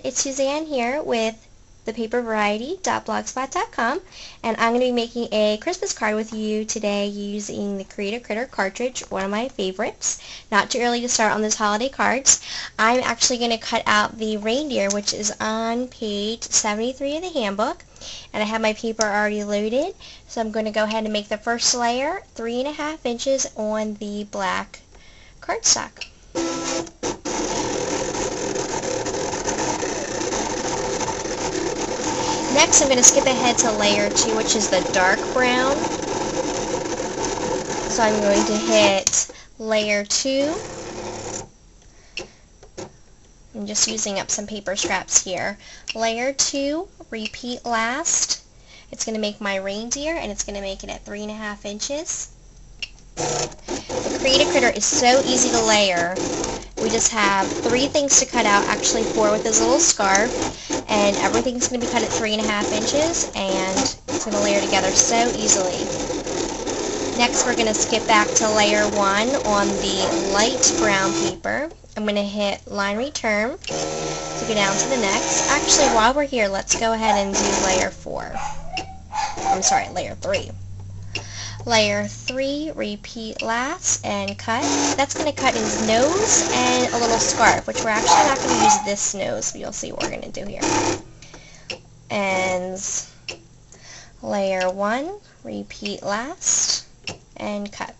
it's Suzanne here with thepapervariety.blogspot.com, and I'm going to be making a Christmas card with you today using the Creative Critter cartridge, one of my favorites. Not too early to start on this holiday cards. I'm actually going to cut out the reindeer, which is on page 73 of the handbook, and I have my paper already loaded, so I'm going to go ahead and make the first layer 3.5 inches on the black cardstock. Next, I'm going to skip ahead to layer 2, which is the dark brown. So I'm going to hit layer 2. I'm just using up some paper scraps here. Layer 2, repeat last. It's going to make my reindeer, and it's going to make it at 3.5 inches. The Creative Critter is so easy to layer. We just have 3 things to cut out, actually 4 with this little scarf, and everything's going to be cut at 3.5 inches, and it's going to layer together so easily. Next, we're going to skip back to layer 1 on the light brown paper. I'm going to hit line return to go down to the next. Actually, while we're here, let's go ahead and do layer 4. I'm sorry, layer 3. Layer 3, repeat last, and cut. That's going to cut his nose and a little scarf, which we're actually not going to use this nose, but you'll see what we're going to do here. And layer 1, repeat last, and cut.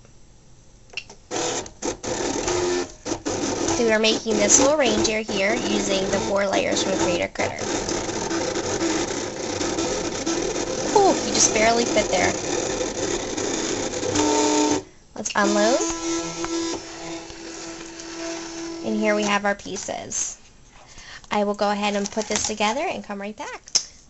So we are making this little reindeer here using the 4 layers from Creative Critter. Ooh, you just barely fit there. Let's unload. And here we have our pieces. I will go ahead and put this together and come right back.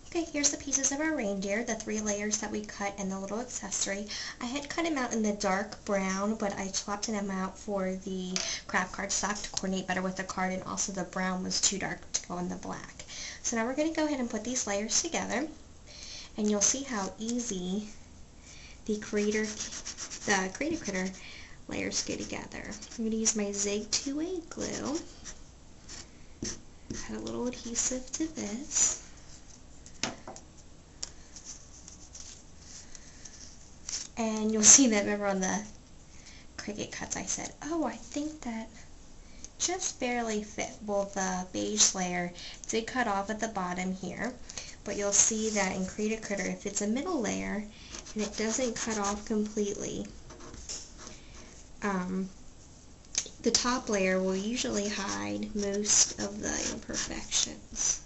Okay, here's the pieces of our reindeer, the 3 layers that we cut and the little accessory. I had cut him out in the dark brown, but I swapped him out for the craft cardstock to coordinate better with the card, and also the brown was too dark to go in the black. So now we're going to go ahead and put these layers together, and you'll see how easy the Creative Critter layers go together. I'm going to use my Zig 2A glue. Add a little adhesive to this. And you'll see that, remember on the Cricut cuts I said, oh, I think that just barely fit. Well, the beige layer did cut off at the bottom here, but you'll see that in Creative Critter, if it's a middle layer, and it doesn't cut off completely, the top layer will usually hide most of the imperfections.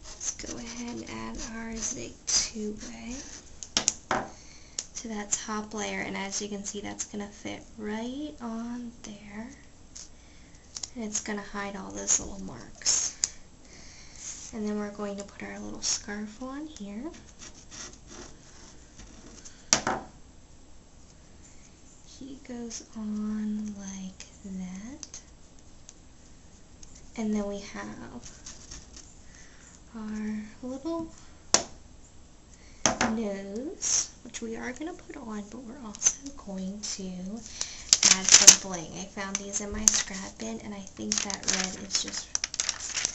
Let's go ahead and add our Zig 2A to that top layer, and as you can see, that's going to fit right on there, and it's going to hide all those little marks. And then we're going to put our little scarf on here. He goes on like that. And then we have our little nose, which we are going to put on, but we're also going to add some bling. I found these in my scrap bin, and I think that red is just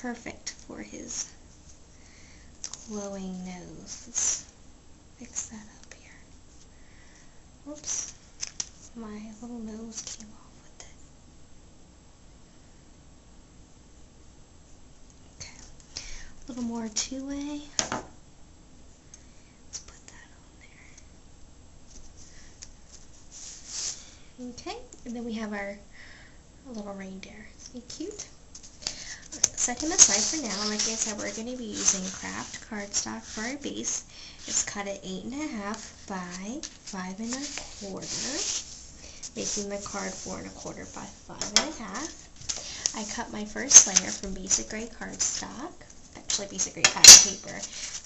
perfect for his glowing nose. Let's fix that up here. Whoops. My little nose came off with it. Okay, a little more 2A. Let's put that on there. Okay, and then we have our little reindeer. Isn't he cute? Set him aside for now. Like I said, we're going to be using craft cardstock for our base. It's cut at 8.5 by 5.25. Making the card 4.25 by 5.5. I cut my first layer from Basic Gray cardstock, actually Basic Gray pattern paper.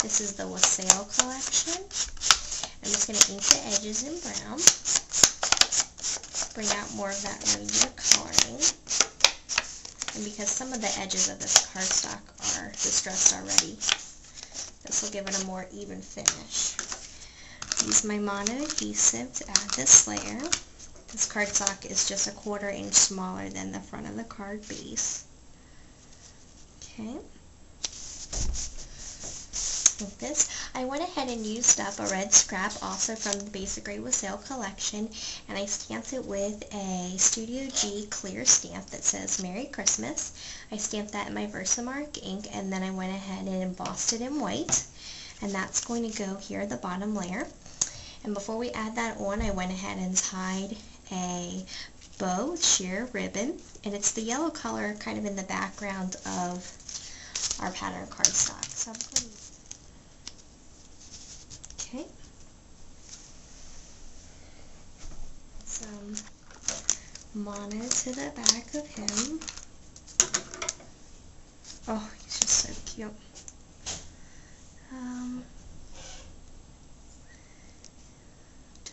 This is the Wassail collection. I'm just going to ink the edges in brown, bring out more of that reindeer coloring. And because some of the edges of this cardstock are distressed already, this will give it a more even finish. Use my mono adhesive to add this layer. This cardstock is just 1/4 inch smaller than the front of the card base. Okay, like this. I went ahead and used up a red scrap also from the Basic Grade with Sale collection, and I stamped it with a Studio G clear stamp that says Merry Christmas. I stamped that in my Versamark ink, and then I went ahead and embossed it in white, and that's going to go here, the bottom layer. And before we add that on, I went ahead and tied a bow with sheer ribbon, and it's the yellow color kind of in the background of our pattern cardstock. So I'm going to some mono to the back of him. Oh, he's just so cute.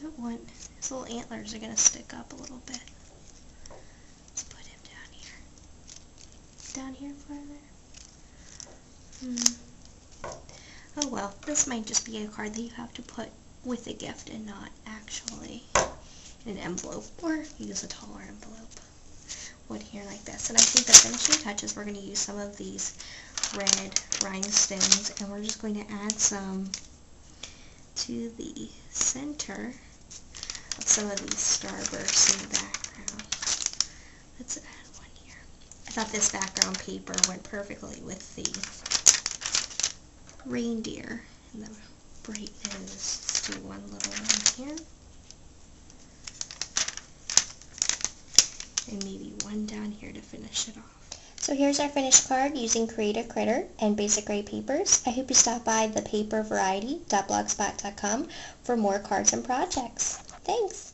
Don't want, his little antlers are going to stick up a little bit. Let's put him down here. Down here farther. Oh well, this might just be a card that you have to put with a gift and not actually in an envelope, or use a taller envelope. Wood here like this. And I think the finishing touches, we're going to use some of these red rhinestones, and we're just going to add some to the center of some of these starbursts in the background. Let's add one here. I thought this background paper went perfectly with the reindeer and the bright nose. Let's do one little one here. And maybe one down here to finish it off. So here's our finished card using Create a Critter and Basic Grade papers. I hope you stop by thepapervariety.blogspot.com for more cards and projects. Thanks!